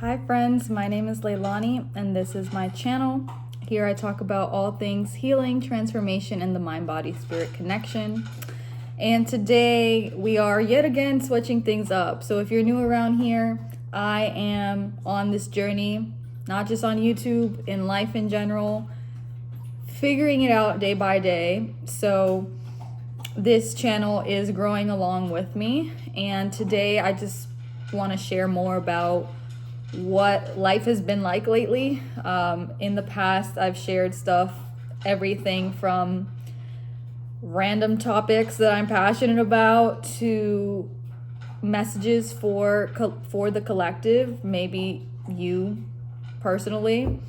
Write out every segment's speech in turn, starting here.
Hi friends, my name is Leilani and this is my channel. Here I talk about all things healing, transformation, and the mind-body-spirit connection. And today we are yet again switching things up. So if you're new around here, I am on this journey, not just on YouTube, in life in general, figuring it out day by day. So this channel is growing along with me. And today I just want to share more about what life has been like lately. In the past, I've shared stuff, everything from random topics that I'm passionate about to messages for the collective, maybe you personally,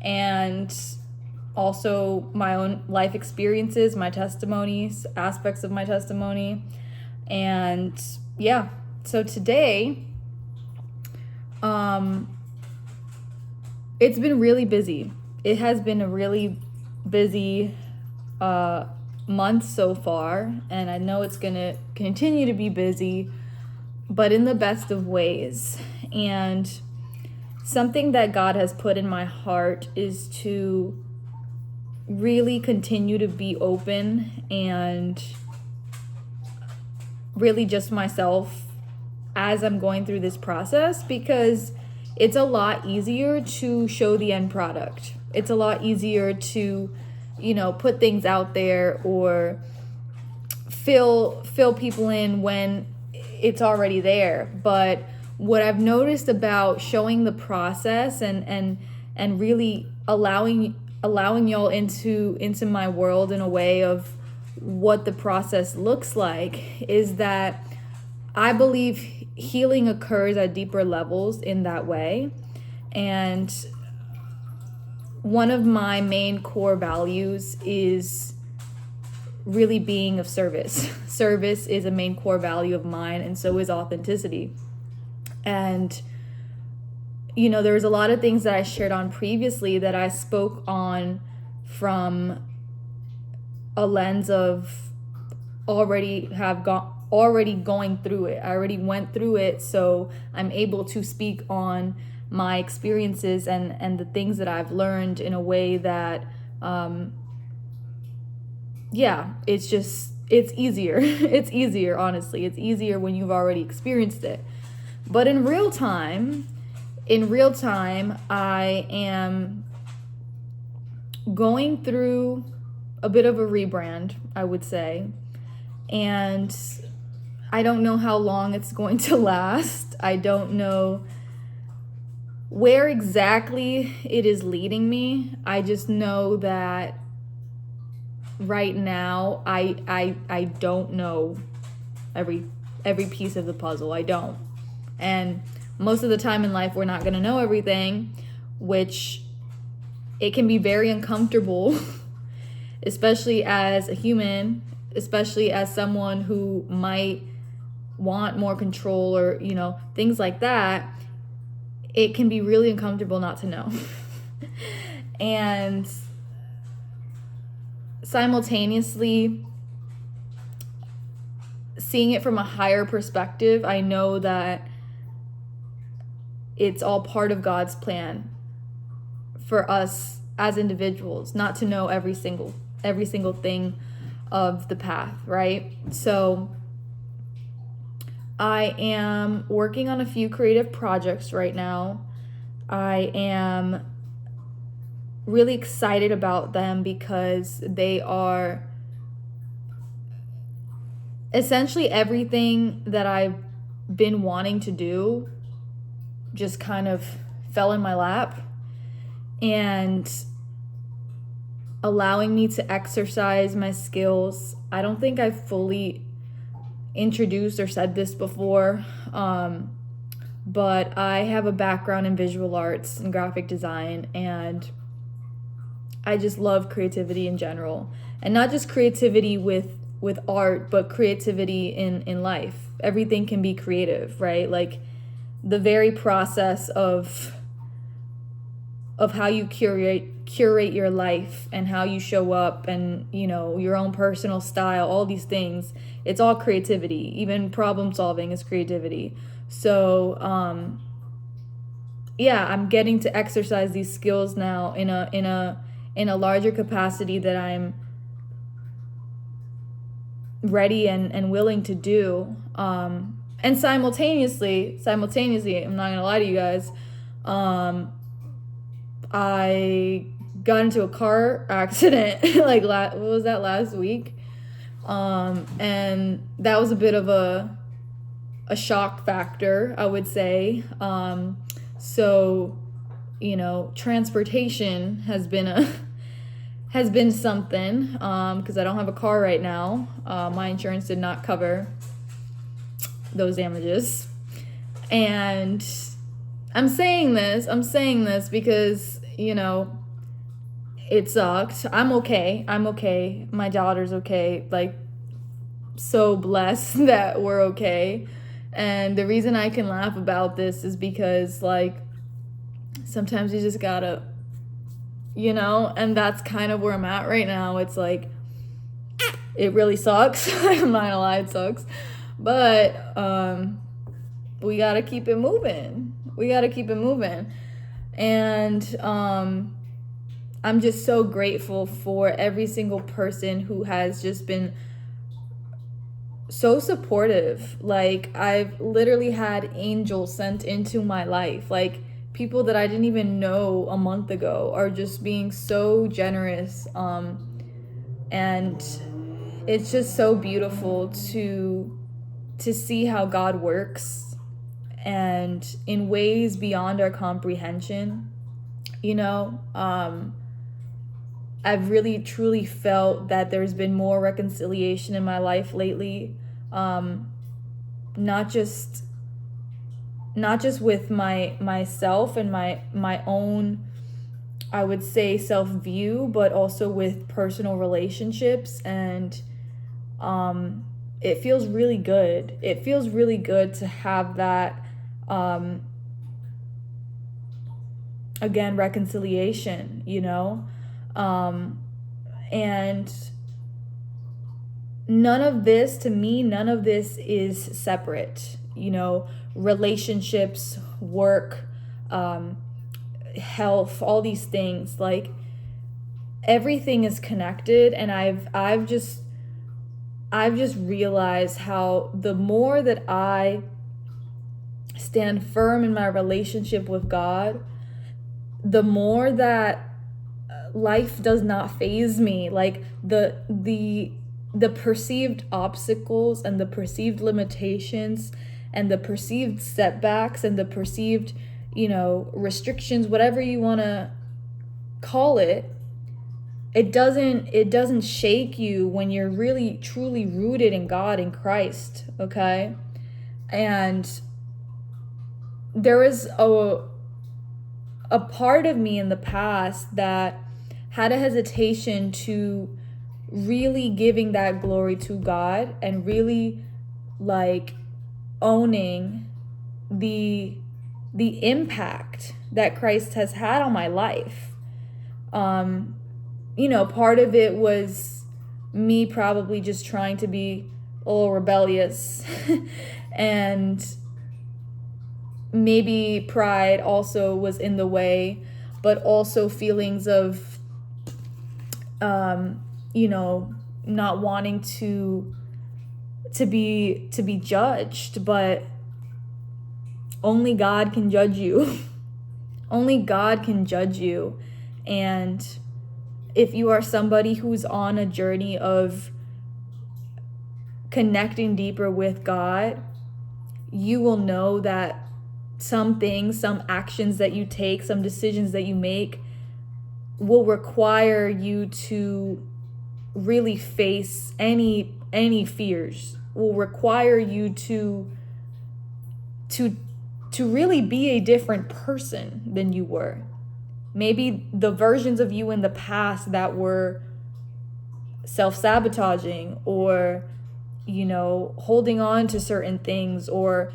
and also my own life experiences, my testimonies, aspects of my testimony. And yeah, so today, it's been really busy. It has been a really busy month so far, and I know it's gonna continue to be busy, but in the best of ways. And something that God has put in my heart is to really continue to be open and really just myself as I'm going through this process, because it's a lot easier to show the end product. It's a lot easier to, put things out there or fill people in when it's already there. But what I've noticed about showing the process and really allowing y'all into my world in a way of what the process looks like is that I believe healing occurs at deeper levels in that way. And one of my main core values is really being of service. Service is a main core value of mine, and so is authenticity. And there's a lot of things that I shared on previously that I spoke on from a lens of already going through it. I already went through it, so I'm able to speak on my experiences and the things that I've learned in a way that it's easier. It's easier, honestly. It's easier when you've already experienced it. But in real time, I am going through a bit of a rebrand, I would say. And I don't know how long it's going to last. I don't know where exactly it is leading me. I just know that right now I don't know every piece of the puzzle. I don't. And most of the time in life we're not going to know everything, which it can be very uncomfortable, especially as a human, especially as someone who might want more control or, things like that. It can be really uncomfortable not to know. And simultaneously, seeing it from a higher perspective, I know that it's all part of God's plan for us as individuals, not to know every single thing of the path, right? So I am working on a few creative projects right now. I am really excited about them because they are essentially everything that I've been wanting to do just kind of fell in my lap and allowing me to exercise my skills. I don't think I've fully introduced or said this before, but I have a background in visual arts and graphic design, and I just love creativity in general. And not just creativity with art, but creativity in life. Everything can be creative, right? Like the very process of how you curate your life and how you show up and your own personal style, all these things, it's all creativity. Even problem solving is creativity. So yeah, I'm getting to exercise these skills now in a larger capacity that I'm ready and willing to do. And simultaneously, I'm not gonna lie to you guys, I got into a car accident like what was that, last week? And that was a bit of a shock factor, I would say. So, transportation has been something, because I don't have a car right now. My insurance did not cover those damages. And I'm saying this because, it sucked. I'm okay. My daughter's okay. Like, so blessed that we're okay. And the reason I can laugh about this is because, like, sometimes you just gotta, and that's kind of where I'm at right now. It's like, it really sucks. I'm not gonna lie, it sucks. But we gotta keep it moving. And I'm just so grateful for every single person who has just been so supportive. Like, I've literally had angels sent into my life. Like, people that I didn't even know a month ago are just being so generous. And it's just so beautiful to see how God works, and in ways beyond our comprehension. I've really truly felt that there's been more reconciliation in my life lately. Not just with myself and my own, I would say, self-view, but also with personal relationships. And it feels really good. It feels really good to have that, again, reconciliation, and none of this is separate. Relationships, work, health, all these things, like, everything is connected. And I've just realized how the more that I stand firm in my relationship with God, the more that life does not faze me. Like, the perceived obstacles and the perceived limitations and the perceived setbacks and the perceived, restrictions, whatever you want to call it, it doesn't shake you when you're really truly rooted in God, in Christ, okay? And there is a part of me in the past that had a hesitation to really giving that glory to God and really, like, owning the impact that Christ has had on my life. Part of it was me probably just trying to be a little rebellious and maybe pride also was in the way, but also feelings of not wanting to be judged. But only God can judge you. Only God can judge you. And if you are somebody who's on a journey of connecting deeper with God, you will know that some things, some actions that you take, some decisions that you make will require you to really face any fears, will require you to really be a different person than you were. Maybe the versions of you in the past that were self-sabotaging or, holding on to certain things, or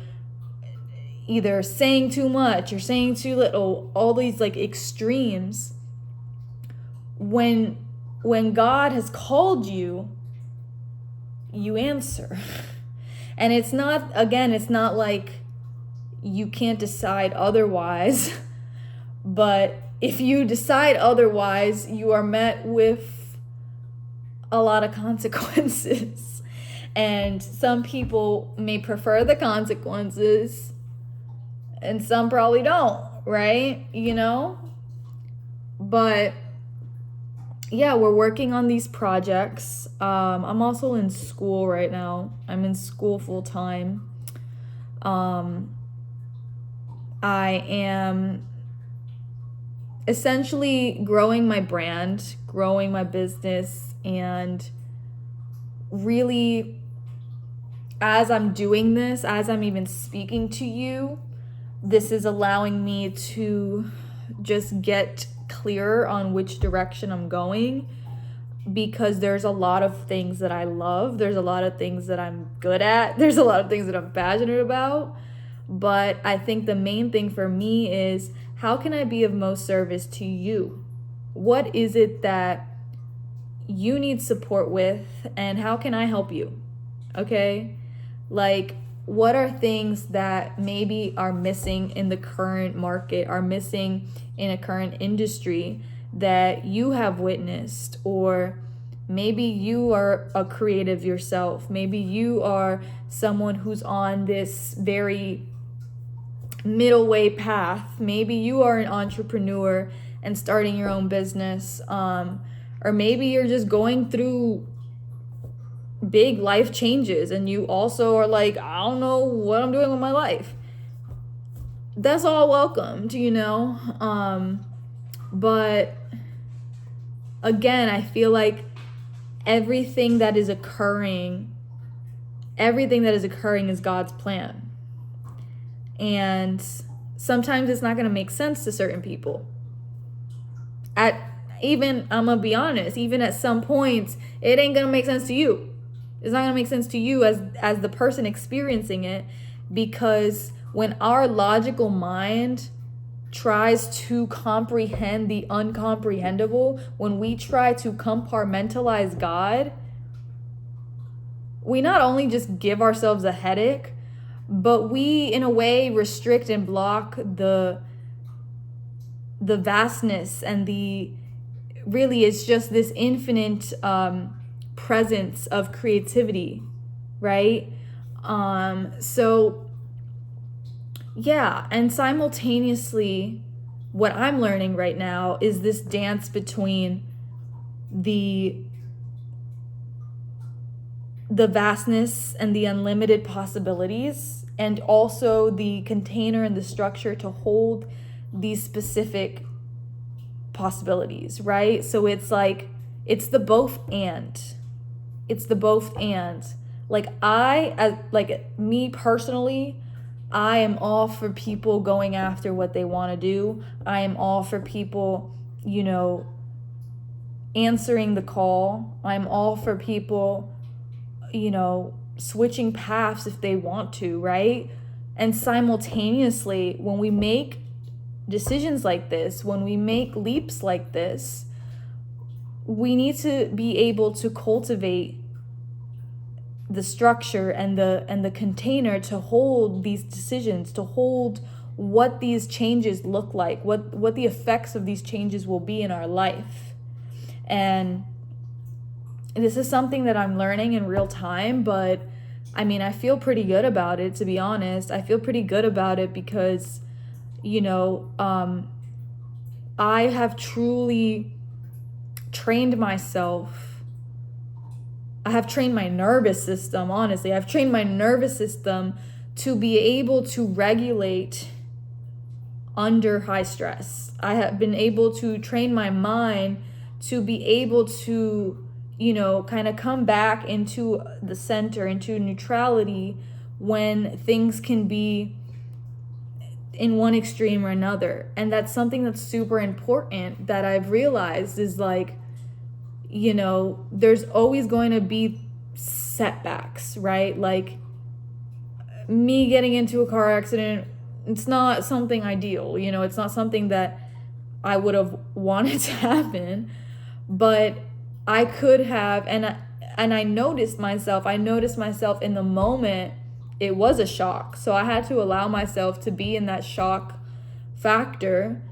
either saying too much or saying too little, all these, like, extremes. When God has called you, you answer. And it's not like you can't decide otherwise. But if you decide otherwise, you are met with a lot of consequences. And some people may prefer the consequences, and some probably don't, right? But yeah, we're working on these projects. I'm also in school right now. I'm in school full time. I am essentially growing my brand, growing my business, and really, as I'm doing this, as I'm even speaking to you, this is allowing me to just get clearer on which direction I'm going, because there's a lot of things that I love. There's a lot of things that I'm good at. There's a lot of things that I'm passionate about. But I think the main thing for me is, how can I be of most service to you? What is it that you need support with, and how can I help you? Okay? Like, what are things that maybe are missing in the current market, are missing in a current industry that you have witnessed? Or maybe you are a creative yourself. Maybe you are someone who's on this very middle way path. Maybe you are an entrepreneur and starting your own business. Or maybe you're just going through big life changes and you also are like, I don't know what I'm doing with my life. That's all welcomed, but again, I feel like everything that is occurring is God's plan. And sometimes it's not going to make sense to certain people. I'm gonna be honest, even at some points, it ain't gonna make sense to you. It's not gonna make sense to you as the person experiencing it, because when our logical mind tries to comprehend the uncomprehendable, when we try to compartmentalize God, we not only just give ourselves a headache, but we in a way restrict and block the vastness and really it's just this infinite presence of creativity, right? So yeah, and simultaneously what I'm learning right now is this dance between the vastness and the unlimited possibilities, and also the container and the structure to hold these specific possibilities, right? So it's like, it's the both and. Like me personally, I am all for people going after what they want to do. I am all for people, answering the call. I'm all for people, switching paths if they want to, right? And simultaneously, when we make decisions like this, when we make leaps like this, we need to be able to cultivate the structure and the container to hold these decisions, to hold what these changes look like, what the effects of these changes will be in our life. And this is something that I'm learning in real time, but I feel pretty good about it, to be honest. I feel pretty good about it because I have truly trained myself. I have trained my nervous system, honestly. I've trained my nervous system to be able to regulate under high stress. I have been able to train my mind to be able to, kind of come back into the center, into neutrality when things can be in one extreme or another. And that's something that's super important that I've realized is like, there's always going to be setbacks, right? Like me getting into a car accident, it's not something ideal, it's not something that I would have wanted to happen, but I could have, and I noticed myself in the moment. It was a shock. So I had to allow myself to be in that shock factor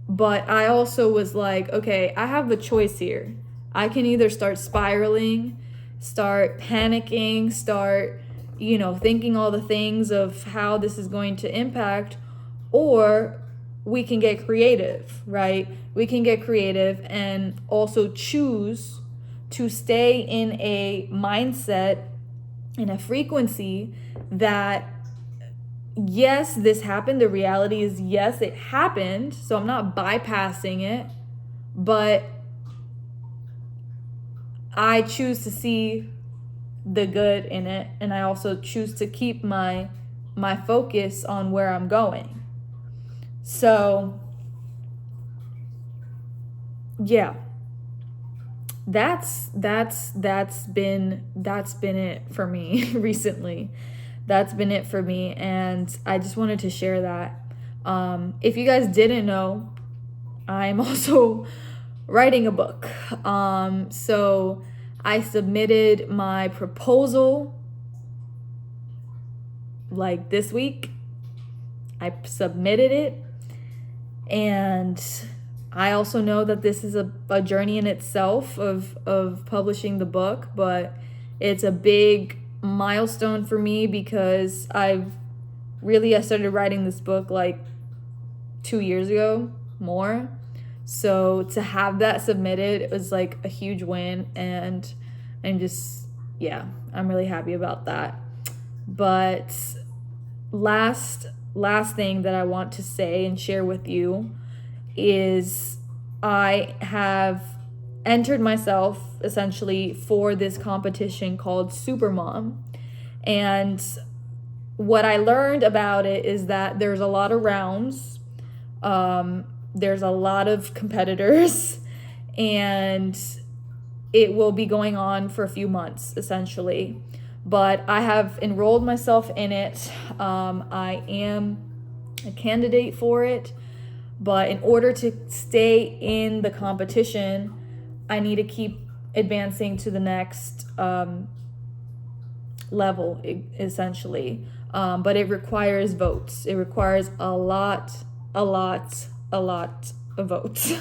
But I also was like, okay, I have the choice here. I can either start spiraling, start panicking, start, thinking all the things of how this is going to impact, or we can get creative, right? We can get creative and also choose to stay in a mindset, in a frequency that, yes, this happened. The reality is, yes, it happened. So I'm not bypassing it, but I choose to see the good in it, and I also choose to keep my focus on where I'm going. So yeah, that's been it for me recently. That's been it for me, and I just wanted to share that. If you guys didn't know, I'm also writing a book. So I submitted my proposal like this week. I submitted it, and I also know that this is a journey in itself of publishing the book, but it's a big milestone for me because I started writing this book like 2 years ago, more. So to have that submitted, it was like a huge win, and I'm really happy about that. But last thing that I want to say and share with you is I have entered myself essentially for this competition called Supermom. And what I learned about it is that there's a lot of rounds. There's a lot of competitors, and it will be going on for a few months, essentially. But I have enrolled myself in it. I am a candidate for it. But in order to stay in the competition, I need to keep advancing to the next level, essentially. But it requires votes. It requires a lot of votes.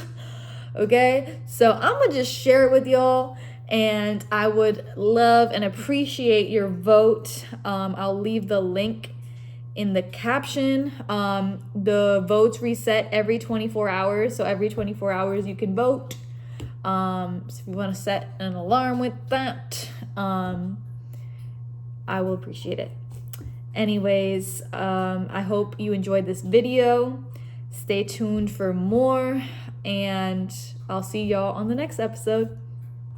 Okay? So I'm going to just share it with y'all, and I would love and appreciate your vote. I'll leave the link in the caption. The votes reset every 24 hours. So every 24 hours you can vote. So if you want to set an alarm with that, I will appreciate it. Anyways, I hope you enjoyed this video. Stay tuned for more, and I'll see y'all on the next episode.